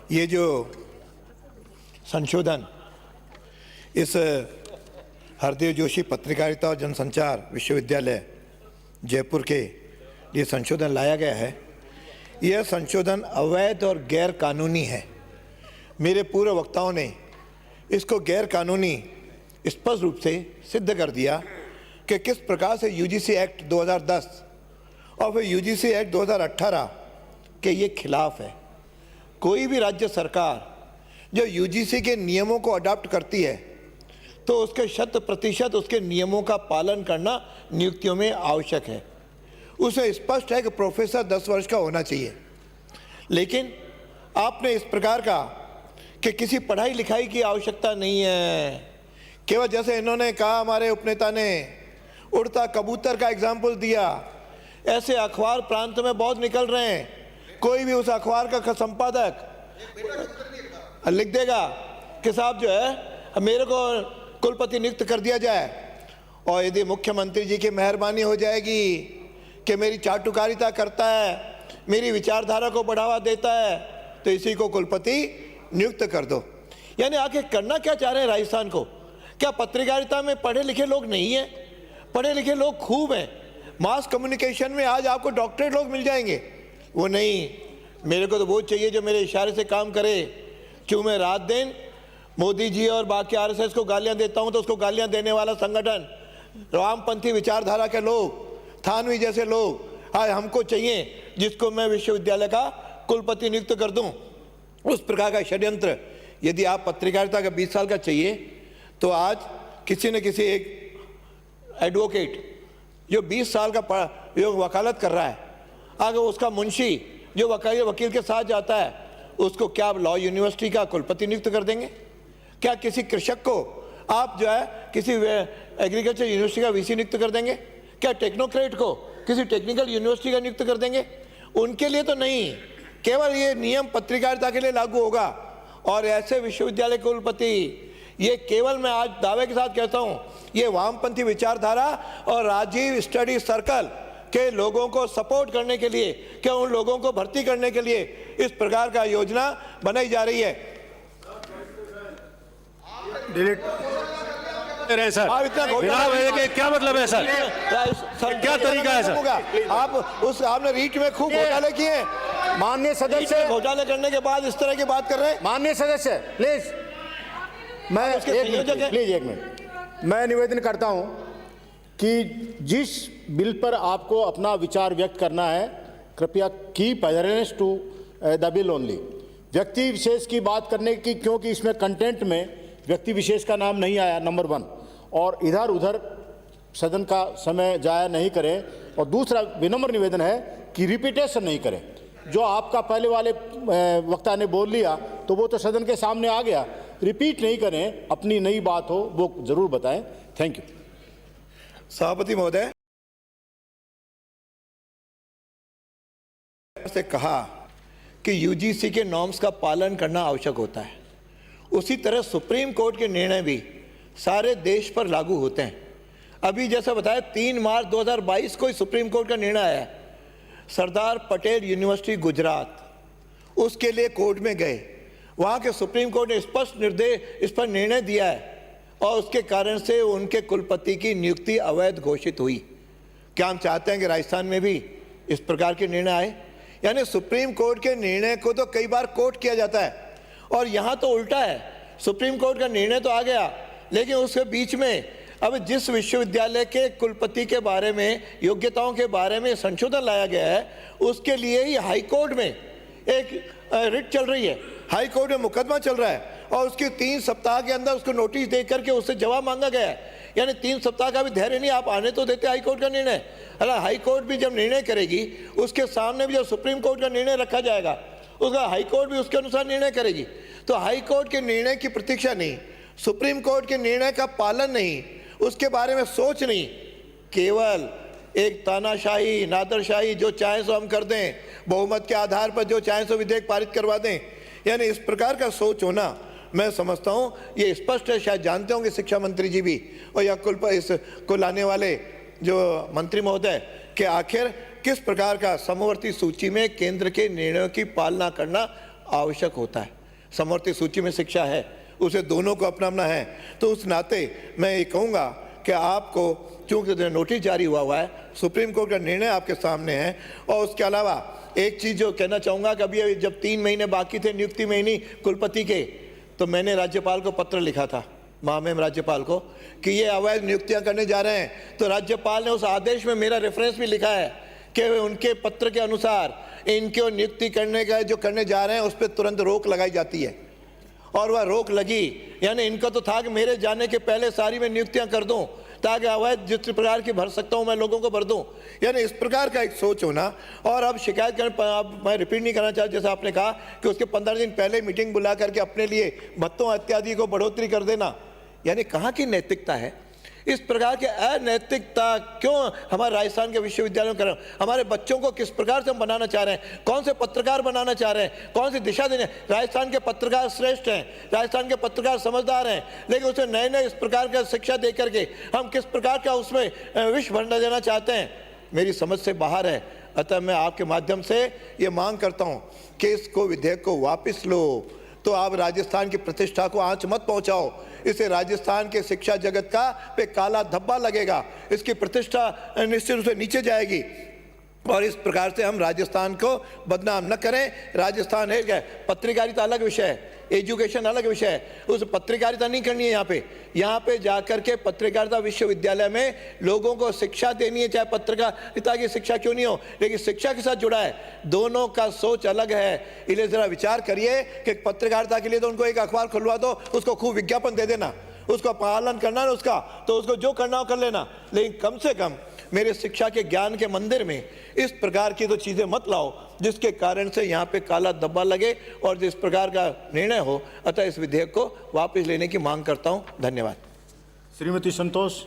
ये जो संशोधन इस हरदेव जोशी पत्रकारिता और जनसंचार विश्वविद्यालय जयपुर के लिए संशोधन लाया गया है, यह संशोधन अवैध और गैर कानूनी है। मेरे पूर्व वक्ताओं ने इसको गैर कानूनी स्पष्ट रूप से सिद्ध कर दिया कि किस प्रकार से यूजीसी एक्ट 2010 और फिर यूजीसी एक्ट 2018 के ये खिलाफ है। कोई भी राज्य सरकार जो यूजीसी के नियमों को अडॉप्ट करती है तो उसके 100% उसके नियमों का पालन करना नियुक्तियों में आवश्यक है। उसमें स्पष्ट है कि प्रोफेसर 10 वर्ष का होना चाहिए, लेकिन आपने इस प्रकार का कि किसी पढ़ाई लिखाई की आवश्यकता नहीं है। केवल जैसे इन्होंने कहा, हमारे उपनेता ने उड़ता कबूतर का एग्जाम्पल दिया, ऐसे अखबार प्रांत में बहुत निकल रहे हैं। कोई भी उस अखबार का संपादक लिख देगा कि साहब जो है मेरे को कुलपति नियुक्त कर दिया जाए, और यदि मुख्यमंत्री जी की मेहरबानी हो जाएगी कि मेरी चाटुकारिता करता है, मेरी विचारधारा को बढ़ावा देता है, तो इसी को कुलपति नियुक्त कर दो। यानी आखिर करना क्या चाह रहे हैं राजस्थान को? क्या पत्रकारिता में पढ़े लिखे लोग नहीं हैं? पढ़े लिखे लोग खूब हैं। मास कम्युनिकेशन में आज आपको डॉक्टरेट लोग मिल जाएंगे। वो नहीं, मेरे को तो वो चाहिए जो मेरे इशारे से काम करे। क्यों मैं रात दिन मोदी जी और बाकी आरएसएस को गालियां देता हूं तो उसको गालियां देने वाला संगठन, वामपंथी विचारधारा के लोग, थानवी जैसे लोग आज हमको चाहिए जिसको मैं विश्वविद्यालय का कुलपति नियुक्त कर दूं। उस प्रकार का षड्यंत्र यदि आप पत्रकारिता का 20 साल का चाहिए तो आज किसी न किसी एक एडवोकेट जो 20 साल का जो वकालत कर रहा है, अगर उसका मुंशी जो वकील के साथ जाता है उसको क्या लॉ यूनिवर्सिटी का कुलपति नियुक्त कर देंगे? क्या किसी कृषक को आप जो है किसी एग्रीकल्चर यूनिवर्सिटी का वीसी नियुक्त कर देंगे? क्या टेक्नोक्रेट को किसी टेक्निकल यूनिवर्सिटी का नियुक्त कर देंगे? उनके लिए तो नहीं, केवल ये नियम पत्रकारिता के लिए लागू होगा। और ऐसे विश्वविद्यालय कुलपति, ये केवल मैं आज दावे के साथ कहता हूं, ये वामपंथी विचारधारा और राजीव स्टडी सर्कल के लोगों को सपोर्ट करने के लिए, क्या उन लोगों को भर्ती करने के लिए इस प्रकार का योजना बनाई जा रही है। डिलीट रहे सर, आप इतना के क्या मतलब है सर? क्या तरीका है सर? आप उस आपने रीट में खूब घोटाले किए हैं। माननीय सदस्य, घोटाले करने के बाद इस तरह की बात कर रहे हैं। माननीय सदस्य प्लीज, मैं एक मिनट मैं निवेदन करता हूं कि जिस बिल पर आपको अपना विचार व्यक्त करना है, कृपया keep adherence to the bill only. व्यक्ति विशेष की बात करने की, क्योंकि इसमें कंटेंट में व्यक्ति विशेष का नाम नहीं आया, नंबर 1, और इधर उधर सदन का समय जाया नहीं करें। और दूसरा विनम्र निवेदन है कि रिपीटेशन नहीं करें। जो आपका पहले वाले वक्ता ने बोल लिया तो वो तो सदन के सामने आ गया, रिपीट नहीं करें, अपनी नई बात हो वो जरूर बताएं। Thank you. सभापति महोदय से कहा कि यूजीसी के नॉर्म्स का पालन करना आवश्यक होता है, उसी तरह सुप्रीम कोर्ट के निर्णय भी सारे देश पर लागू होते हैं। अभी जैसा बताया 3 मार्च 2022 को ही सुप्रीम कोर्ट का निर्णय आया है। सरदार पटेल यूनिवर्सिटी गुजरात, उसके लिए कोर्ट में गए, वहाँ के सुप्रीम कोर्ट ने स्पष्ट निर्देश इस पर निर्णय दिया है और उसके कारण से उनके कुलपति की नियुक्ति अवैध घोषित हुई। क्या हम चाहते हैं कि राजस्थान में भी इस प्रकार के निर्णय आए? यानी सुप्रीम कोर्ट के निर्णय को तो कई बार कोर्ट किया जाता है और यहाँ तो उल्टा है। सुप्रीम कोर्ट का निर्णय तो आ गया, लेकिन उसके बीच में अब जिस विश्वविद्यालय के कुलपति के बारे में, योग्यताओं के बारे में संशोधन लाया गया है, उसके लिए ही हाई कोर्ट में एक रिट चल रही है, हाई कोर्ट में मुकदमा चल रहा है और उसके 3 सप्ताह के अंदर उसको नोटिस दे करके उससे जवाब मांगा गया है। यानी 3 सप्ताह का भी धैर्य नहीं, आप आने तो देते हाई कोर्ट का निर्णय। अरे हाई कोर्ट भी जब निर्णय करेगी, उसके सामने भी जब सुप्रीम कोर्ट का निर्णय रखा जाएगा, उसका हाई कोर्ट भी उसके अनुसार निर्णय करेगी। तो हाई कोर्ट के निर्णय की प्रतीक्षा नहीं, सुप्रीम कोर्ट के निर्णय का पालन नहीं, उसके बारे में सोच नहीं, केवल एक तानाशाही, नादरशाही, जो चाहे सो हम कर दें, बहुमत के आधार पर जो चाहे सो विधेयक पारित करवा दें, यानी इस प्रकार का सोच होना मैं समझता हूं ये स्पष्ट है। शायद जानते होंगे शिक्षा मंत्री जी भी और या इसको लाने वाले जो मंत्री महोदय कि आखिर किस प्रकार का समवर्ती सूची में केंद्र के निर्णयों की पालना करना आवश्यक होता है। समवर्ती सूची में शिक्षा है, उसे दोनों को अपनाना है। तो उस नाते मैं ये कहूँगा कि आपको, चूँकि नोटिस जारी हुआ है, सुप्रीम कोर्ट का निर्णय आपके सामने है, और उसके अलावा एक चीज़ जो कहना चाहूँगा कि अभी जब 3 महीने बाकी थे नियुक्ति में ही नहीं कुलपति के, तो मैंने राज्यपाल को पत्र लिखा था, महामहिम राज्यपाल को, कि ये अवैध नियुक्तियां करने जा रहे हैं। तो राज्यपाल ने उस आदेश में मेरा रेफरेंस भी लिखा है कि उनके पत्र के अनुसार इनको नियुक्ति करने का जो करने जा रहे हैं उस पर तुरंत रोक लगाई जाती है। और वह रोक लगी, यानी इनका तो था कि मेरे जाने के पहले सारी मैं नियुक्तियां कर दूं ताकि अवैध जिस प्रकार की भर सकता हूं मैं लोगों को भर दूं, यानी इस प्रकार का एक सोच होना। और अब शिकायत करने, मैं रिपीट नहीं करना चाहता, जैसा आपने कहा कि उसके 15 दिन पहले मीटिंग बुला करके अपने लिए भत्तों इत्यादि को बढ़ोतरी कर देना, यानी कहाँ की नैतिकता है? इस प्रकार के अनैतिकता क्यों हमारे राजस्थान के विश्वविद्यालयों में कर रहे हैं? हमारे बच्चों को किस प्रकार से हम बनाना चाह रहे हैं? कौन से पत्रकार बनाना चाह रहे हैं? कौन सी दिशा देने? राजस्थान के पत्रकार श्रेष्ठ हैं, राजस्थान के पत्रकार समझदार हैं, लेकिन उसे नए नए इस प्रकार का शिक्षा दे करके हम किस प्रकार का उसमें विष भंडा देना चाहते हैं, मेरी समझ से बाहर है। अतः मैं आपके माध्यम से ये मांग करता हूँ कि इसको, विधेयक को वापस लो। तो आप राजस्थान की प्रतिष्ठा को आंच मत पहुंचाओ, इसे राजस्थान के शिक्षा जगत का पे काला धब्बा लगेगा, इसकी प्रतिष्ठा निश्चित रूप से नीचे जाएगी। और इस प्रकार से हम राजस्थान को बदनाम न करें। राजस्थान है क्या, पत्रकारिता अलग विषय है, एजुकेशन अलग विषय है, उस पत्रकारिता नहीं करनी है। यहाँ पे जाकर के पत्रकारिता विश्वविद्यालय में लोगों को शिक्षा देनी है, चाहे पत्रकारिता की शिक्षा क्यों नहीं हो, लेकिन शिक्षा के साथ जुड़ा है। दोनों का सोच अलग है, इसलिए जरा विचार करिए कि पत्रकारिता के लिए तो उनको एक अखबार खुलवा दो, उसको खूब विज्ञापन दे देना, उसका पालन करना है उसका, तो उसको जो करना हो कर लेना, लेकिन कम से कम मेरे शिक्षा के ज्ञान के मंदिर में इस प्रकार की तो चीज़ें मत लाओ जिसके कारण से यहाँ पे काला धब्बा लगे और जिस प्रकार का निर्णय हो। अतः इस विधेयक को वापस लेने की मांग करता हूँ। धन्यवाद। श्रीमती संतोष।